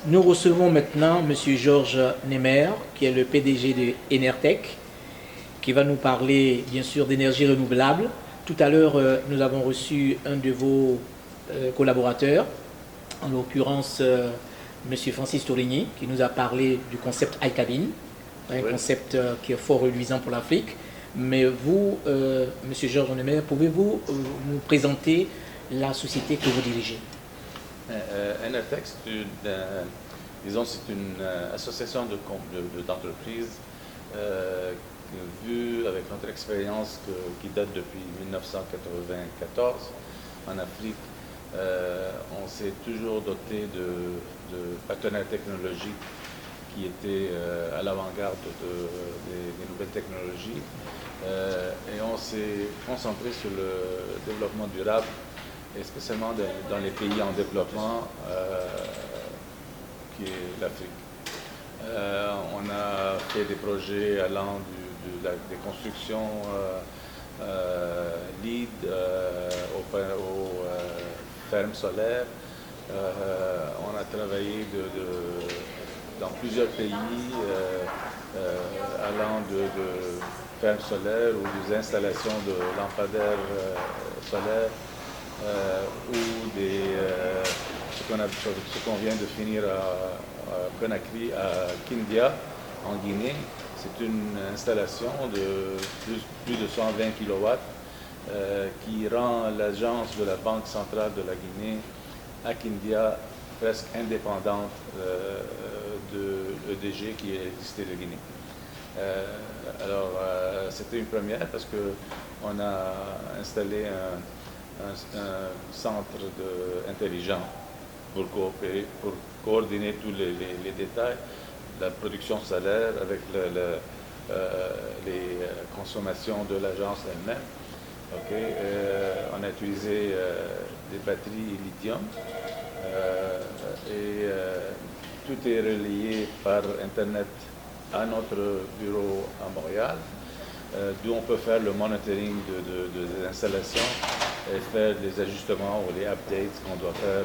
Nous recevons maintenant M. Georges Nemer, qui est le PDG de Enertech, qui va nous parler bien sûr d'énergie renouvelable. Tout à l'heure, nous avons reçu un de vos collaborateurs, en l'occurrence M. Francis Tourigny, qui nous a parlé du concept iCabin, un concept qui est fort reluisant pour l'Afrique. Mais vous, M. Georges Nemer, pouvez-vous nous présenter la société que vous dirigez? Enertech, c'est une association d'entreprises vue avec notre expérience qui date depuis 1994 en Afrique. On s'est toujours doté de partenaires technologiques qui étaient à l'avant-garde des nouvelles technologies et on s'est concentré sur le développement durable et spécialement dans les pays en développement qui est l'Afrique. On a fait des projets allant des constructions LEED aux fermes solaires. On a travaillé dans plusieurs pays allant de fermes solaires ou des installations de lampadaires solaires ou ce qu'on vient de finir à Conakry, à Kindia, en Guinée. C'est une installation de plus de 120 kW qui rend l'agence de la Banque centrale de la Guinée à Kindia presque indépendante de l'EDG qui est existé de Guinée. C'était une première parce qu'on a installé un centre intelligent pour coopérer, pour coordonner tous les détails, la production solaire avec les consommations de l'agence elle-même. On a utilisé des batteries lithium et tout est relié par Internet à notre bureau à Montréal, d'où on peut faire le monitoring des installations et faire les ajustements ou les updates qu'on doit faire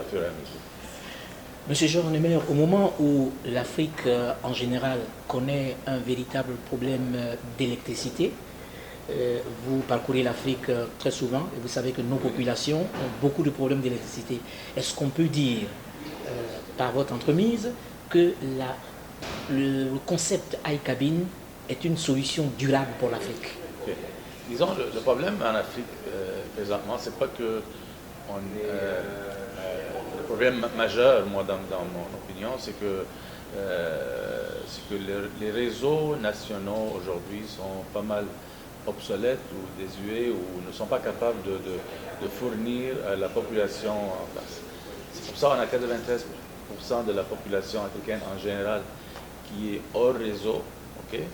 à fur et à mesure. Monsieur Georges Nemer, au moment où l'Afrique en général connaît un véritable problème d'électricité, vous parcourez l'Afrique très souvent et vous savez que nos populations ont beaucoup de problèmes d'électricité. Est-ce qu'on peut dire, par votre entremise, que le concept iCabin est une solution durable pour l'Afrique? Okay. Disons, le problème en Afrique présentement, c'est pas que le problème majeur, moi, dans mon opinion, c'est que les réseaux nationaux aujourd'hui sont pas mal obsolètes ou désuets ou ne sont pas capables de fournir à la population en place. C'est pour ça qu'on a 93% de la population africaine en général qui est hors réseau, okay?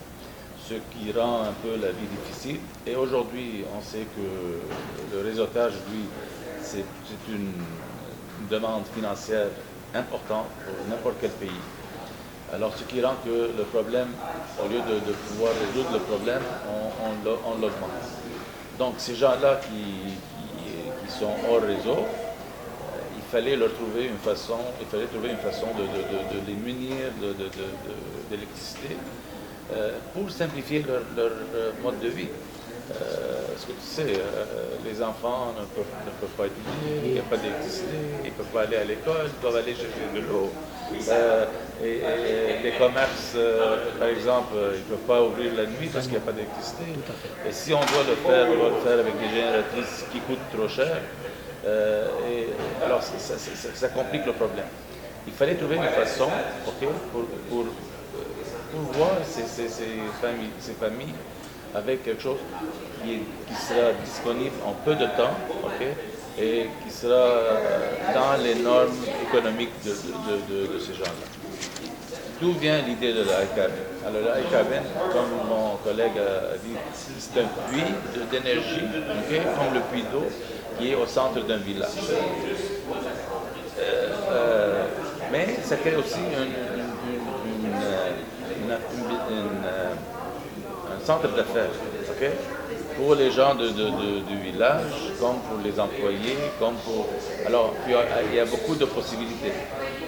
Ce qui rend un peu la vie difficile. Et aujourd'hui, on sait que le réseautage, lui, c'est une demande financière importante pour n'importe quel pays. Alors, ce qui rend que le problème, au lieu de pouvoir résoudre le problème, on l'augmente. Donc, ces gens-là qui sont hors réseau, il fallait trouver une façon de les munir d'électricité pour simplifier leur mode de vie. Parce que tu sais, les enfants ne peuvent pas étudier, il n'y a pas d'électricité, ils ne peuvent pas aller à l'école, ils doivent aller chercher de l'eau. Et les commerces, par exemple, ils ne peuvent pas ouvrir la nuit parce qu'il n'y a pas d'électricité. Et si on doit le faire, on doit le faire avec des génératrices qui coûtent trop cher. Alors, ça complique le problème. Il fallait trouver une façon pour voir ces familles avec quelque chose qui sera disponible en peu de temps, et qui sera dans les normes économiques de ces gens-là. D'où vient l'idée de l'iCabin? Alors l'iCabin, comme mon collègue a dit, c'est un puits d'énergie, comme le puits d'eau, qui est au centre d'un village. Mais ça crée aussi un centre d'affaires, pour les gens du village, comme pour les employés, comme pour... Alors, puis, il y a beaucoup de possibilités.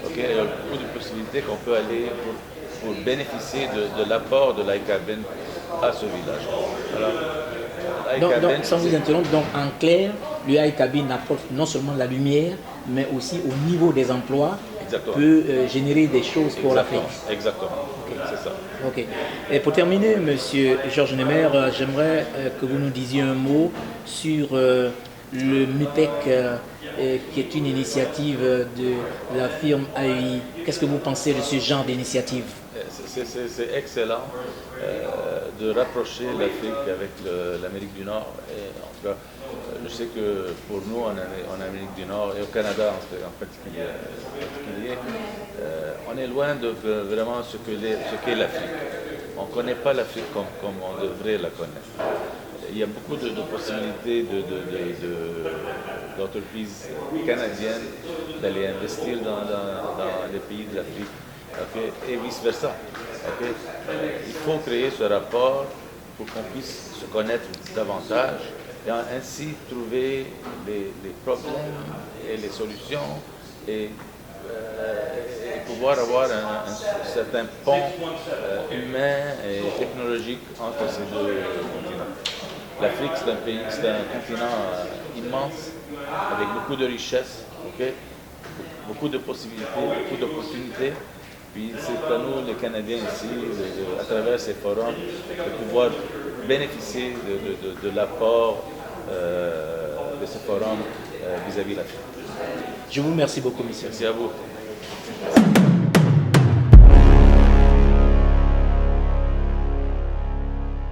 Ok, il y a beaucoup de possibilités qu'on peut aller pour bénéficier de l'apport de l'ICABEN à ce village. Alors, donc, sans vous interrompre, donc en clair, le ICABEN apporte non seulement la lumière, mais aussi au niveau des emplois, exactement, peut générer des choses pour l'Afrique. Exactement, c'est ça. Ok. Et pour terminer, Monsieur Georges Nemer, j'aimerais que vous nous disiez un mot sur le MUPEC, qui est une initiative de la firme AEI. Qu'est-ce que vous pensez de ce genre d'initiative? C'est excellent de rapprocher l'Afrique avec l'Amérique du Nord. Et en tout cas, je sais que pour nous, en Amérique du Nord et au Canada en particulier, on est loin de vraiment ce qu'est l'Afrique. On ne connaît pas l'Afrique comme on devrait la connaître. Il y a beaucoup de possibilités d'entreprises canadiennes d'aller investir dans les pays de l'Afrique, okay, et vice-versa. Okay. Il faut créer ce rapport pour qu'on puisse se connaître davantage et ainsi trouver les problèmes et les solutions et pouvoir avoir un certain pont humain et technologique entre ces deux continents. L'Afrique, c'est un continent immense, avec beaucoup de richesses, okay? Beaucoup de possibilités, beaucoup d'opportunités. Puis c'est à nous, les Canadiens ici, à travers ces forums, de pouvoir bénéficier de l'apport de ce forum vis-à-vis de l'Afrique. Je vous remercie beaucoup, monsieur. Merci à vous.